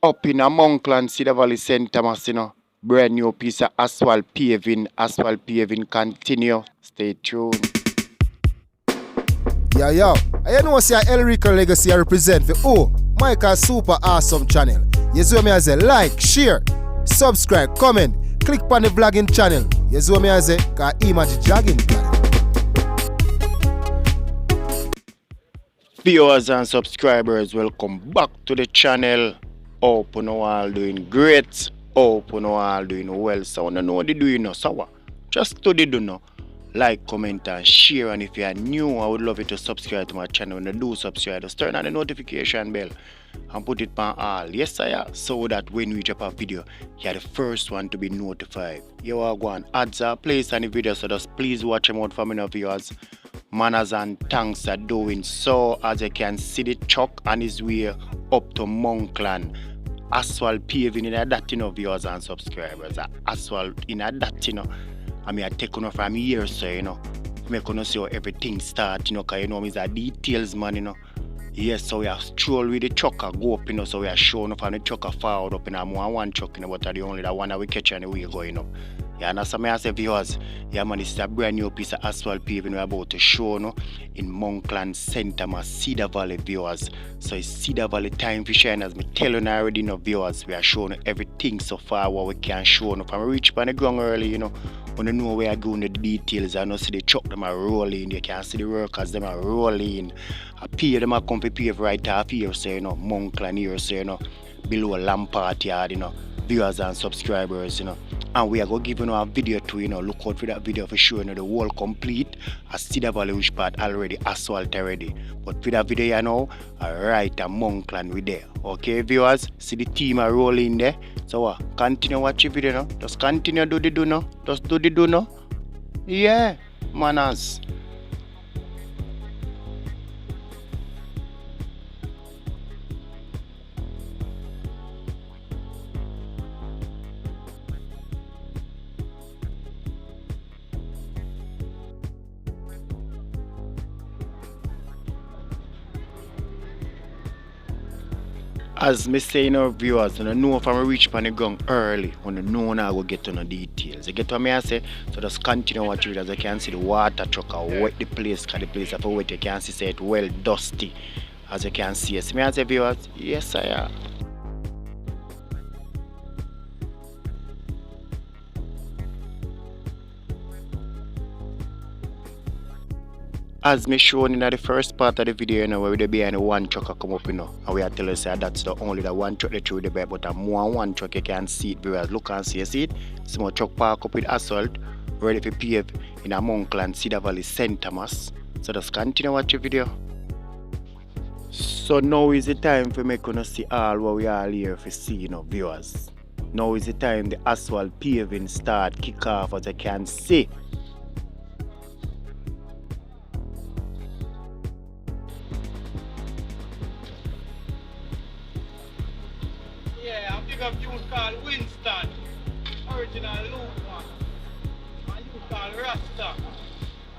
Up in a MONKLAND, Cedar Valley, St. Thomas, brand new piece of asphalt paving continue. Stay tuned. Yo, I know say Elrico Legacy I represent for Michael Super Awesome channel. You see me as a like, share, subscribe, comment, click on the vlogging channel. You see me as a image jogging channel. Viewers and subscribers, welcome back to the channel. Hope you all doing great. Hope you all doing well. So I know what you doing now. So just to do now. Like, comment and share, and if you are new, I would love you to subscribe to my channel. When you do subscribe, just turn on the notification bell and put it on all. Yes, I am. So that when we drop a video, you are the first one to be notified. You are going ads are placed on the video, so just please watch them out for me now, viewers. Manners and thanks are doing so. As you can see, the truck on his way up to MONKLAND. Asphalt paving in that, viewers and subscribers. Asphalt in that, I mean, I take on from here, so, make on see how everything start, because, it's a details, man, Yes, so we are stroll with the trucker, go up, so we are showing from the trucker forward up in a one truck, but the only that one that we catch and we going up. Yeah, and that's what I say, viewers. Yeah, man, this is a brand new piece of asphalt paving we're about to show, in MONKLAND, St. Thomas, Cedar Valley, viewers. So it's Cedar Valley time for sharing, as me telling already, viewers. We are showing everything so far what we can show, From we reach on the ground early, when you know where I go in the details, I know see the truck them are rolling, you can see the workers them are rolling. I pay them a come to pave right off here, so MONKLAND here, so below Lampart yard, viewers and subscribers, And we are going to give you a video too, look out for that video for sure, the whole complete, a Cedar Valley which part already, asphalt already. But for that video, alright, at MONKLAND we there. Okay, viewers, see the team are rolling there. So continue watch the video, Just continue do the do, Just do the do, Yeah, manners. As me say in our viewers, you know if I reach on the ground early, when you know now I will get on the details. You get what I say? So just continue watching it. As you can see the water truck wet the place, because the place after wet you can see it well dusty. As you can see. See me as a viewers? Yes I am. As me shown in the first part of the video, where we behind the one truck come up, and we are telling us that's the only the one truck that through the bed, but a more one truck you can see it, viewers. Look and see it. Small truck park up with asphalt, ready for pave in a MONKLAND, Cedar Valley, St. Thomas. So just continue watch the video. So now is the time for me to see all what we are here for see, viewers. Now is the time the asphalt paving start kick off, as you can see. Yeah, I pick up you called Winston, original loop one. And you called Rasta,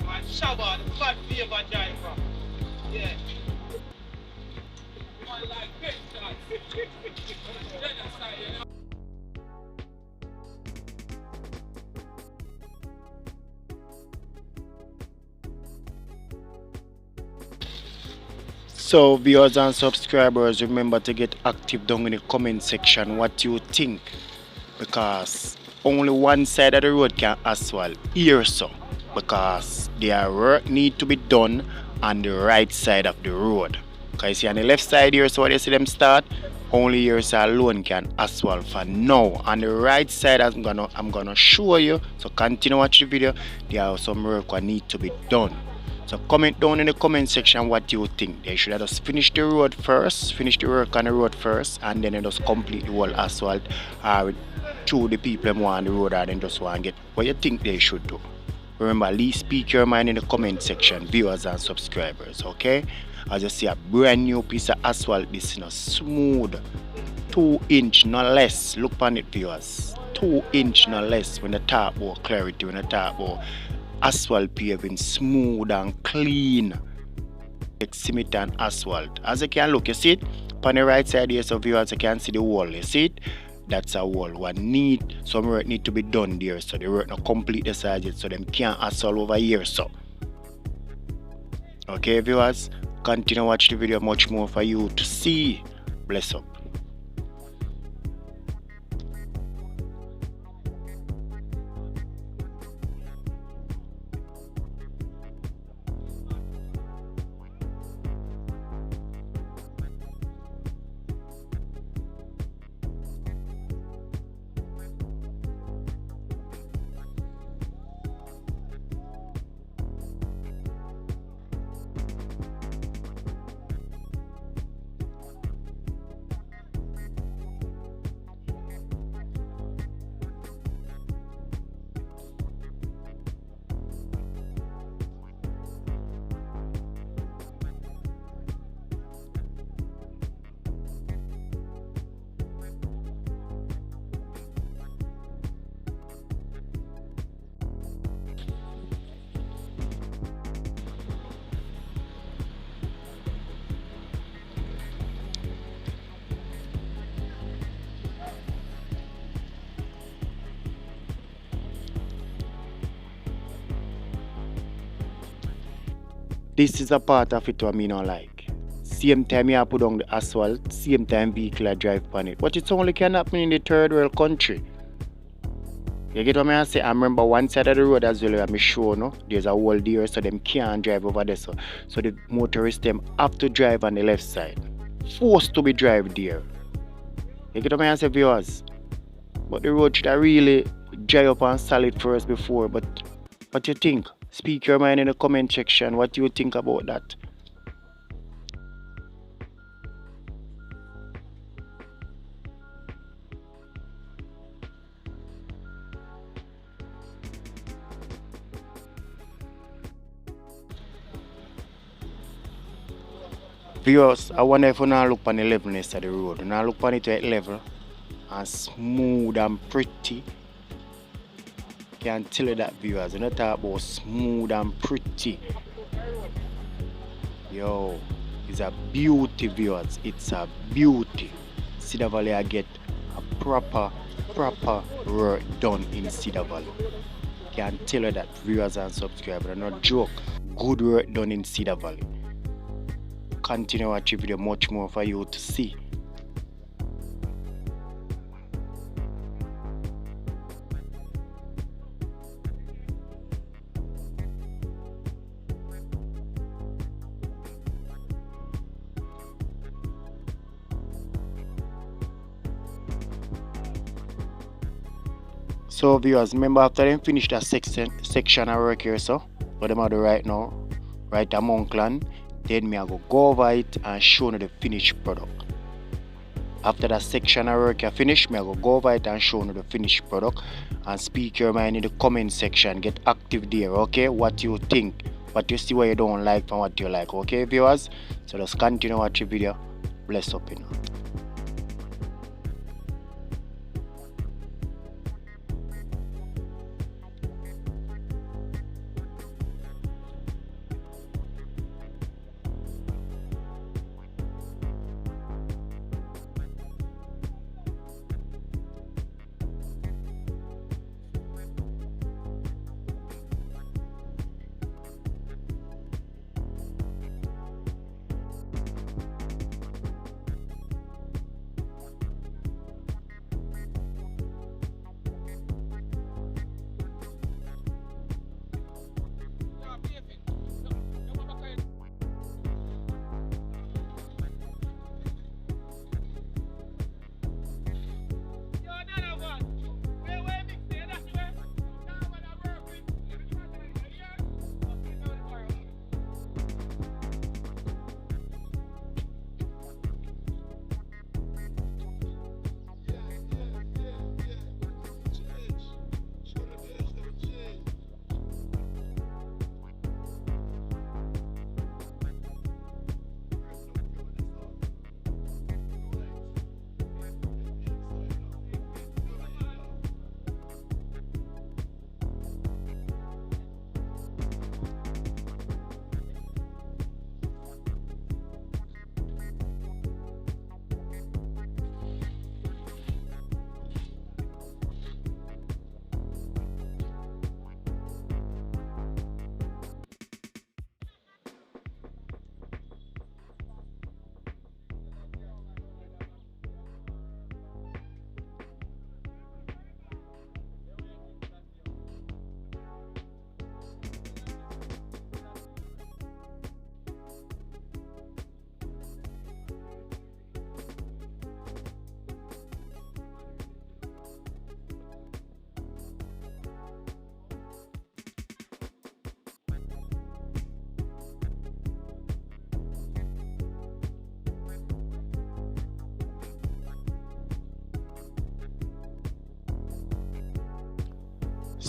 and Shabba, the fat favor driver. Yeah. One like Texas. So viewers and subscribers, remember to get active down in the comment section what you think, because only one side of the road can asphalt here, so because their work need to be done on the right side of the road. Because you see on the left side here, so what you see them start, only here so alone can asphalt for now. On the right side, I'm gonna show you. So continue watch the video. There are some work that need to be done. So comment down in the comment section what you think. They should have just finish the road first, finish the work on the road first, and then they just complete the whole asphalt through the people who want the road, and then just want to get what you think they should do. Remember, please speak your mind in the comment section, viewers and subscribers, okay? As you see, a brand new piece of asphalt, this smooth, 2 inch, no less. Look on it, viewers. 2 inch, no less. When the talk about clarity, when the talk about asphalt paving, smooth and clean. cement and asphalt. As you can look, you see it on the right side here, so viewers, you can see the wall. You see it? That's a wall. Some work need to be done there, so the work not complete the size yet, so them can't asphalt over here. So okay, viewers, continue watch the video, much more for you to see. Bless up. This is a part of it what me not like. Same time you put on the asphalt, same time vehicle drive on it. But it's only can happen in the third world country. You get what I say? I remember one side of the road as well, I'm sure, no? There's a wall there, so them can't drive over there. So the motorists them have to drive on the left side. Forced to be drive there. You get what I say, viewers? But the road should have really dry up and solid first before. But what you think? Speak your mind in the comment section. What do you think about that? Viewers, I wonder if you now look on the levelness of the road. You now look on it at level and smooth and pretty. Can tell you that, viewers. You know, talk about smooth and pretty. Yo, it's a beauty, viewers. It's a beauty. Cedar Valley, I get a proper work done in Cedar Valley. Can tell you that, viewers and subscribers. Not joke. Good work done in Cedar Valley. Continue watching video, much more for you to see. So viewers, remember after them finish that section of work here, so what them are do right now, right at MONKLAND, then me I go over it and show you the finished product. After that section of work I finish, me I go over it and show you the finished product. And speak your mind in the comment section. Get active there, okay? What you think, what you see, what you don't like and what you like, okay, viewers? So just continue watch the video. Bless up, you know.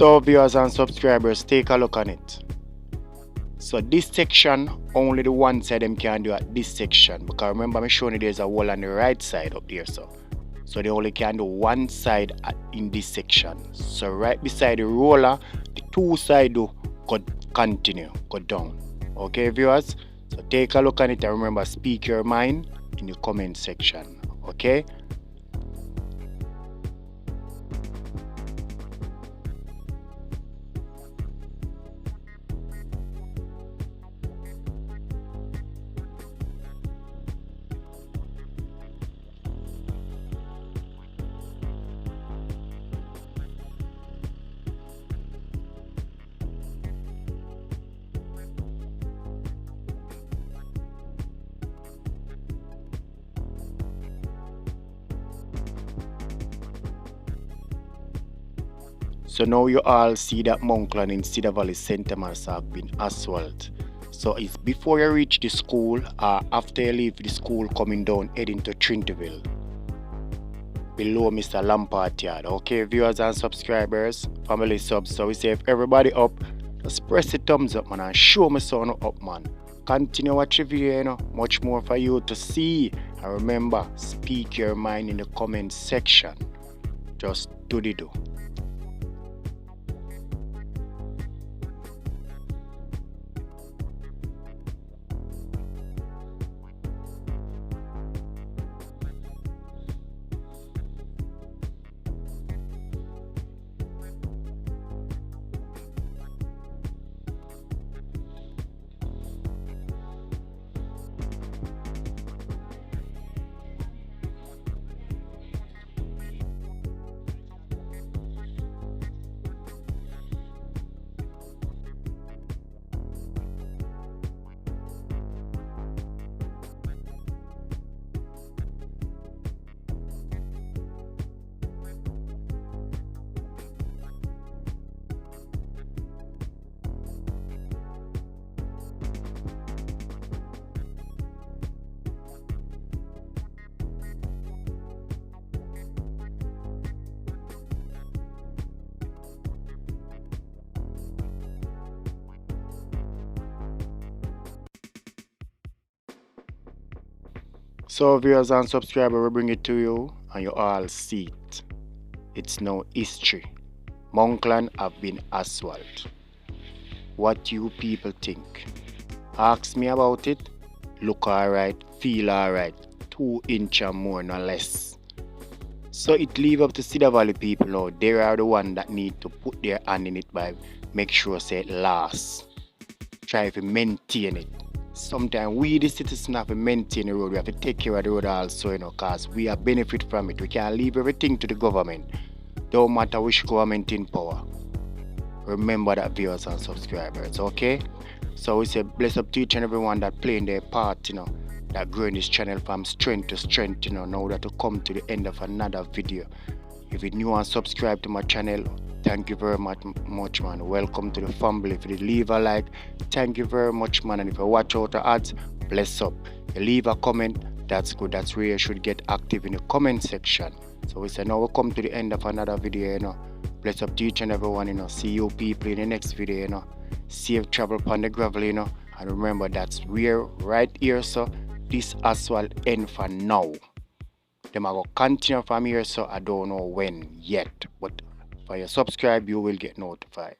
So viewers and subscribers, take a look on it. So this section, only the one side them can do at this section, because remember I'm showing you there's a wall on the right side up there, so they only can do one side in this section. So right beside the roller, the two side do continue, go down. Okay viewers, so take a look on it and remember, speak your mind in the comment section. Okay. So now you all see that MONKLAND in Cedar Valley Center have been asphalt. So it's before you reach the school or after you leave the school coming down heading to Trinityville. Below Mr. Lampard yard. Okay viewers and subscribers, family subs. So we say if everybody up, just press the thumbs up man and show me something up man. Continue watch the video, you know, much more for you to see. And remember, speak your mind in the comment section. Just do the do. So viewers and subscribers, we bring it to you and you all see it. It's now history. MONKLAND have been asphalt. What you people think? Ask me about it. Look alright, feel alright. 2 inches and more, no less. So it leave up to Cedar Valley people now. They are the one that need to put their hand in it by make sure say it lasts. Try to maintain it. Sometimes we the citizens have to maintain the road. We have to take care of the road also, you know, because we have benefit from it. We can't leave everything to the government. Don't matter which government in power. Remember that, viewers and subscribers, okay? So we say bless up to each and everyone that playing their part, you know, that growing this channel from strength to strength, you know, now that to come to the end of another video. If you're new and subscribe to my channel, thank you very much man. Welcome to the family. If you leave a like, thank you very much man. And if you watch out the ads, bless up. You leave a comment, that's good. That's where you should get active in the comment section. So we say now we come to the end of another video, you know. Bless up to each and everyone, you know. See you people in the next video, you know. Safe travel upon the gravel, you know. And remember, that's where right here, so this asphalt end for now. Them I will continue from here, so I don't know when yet. But for you subscribe, you will get notified.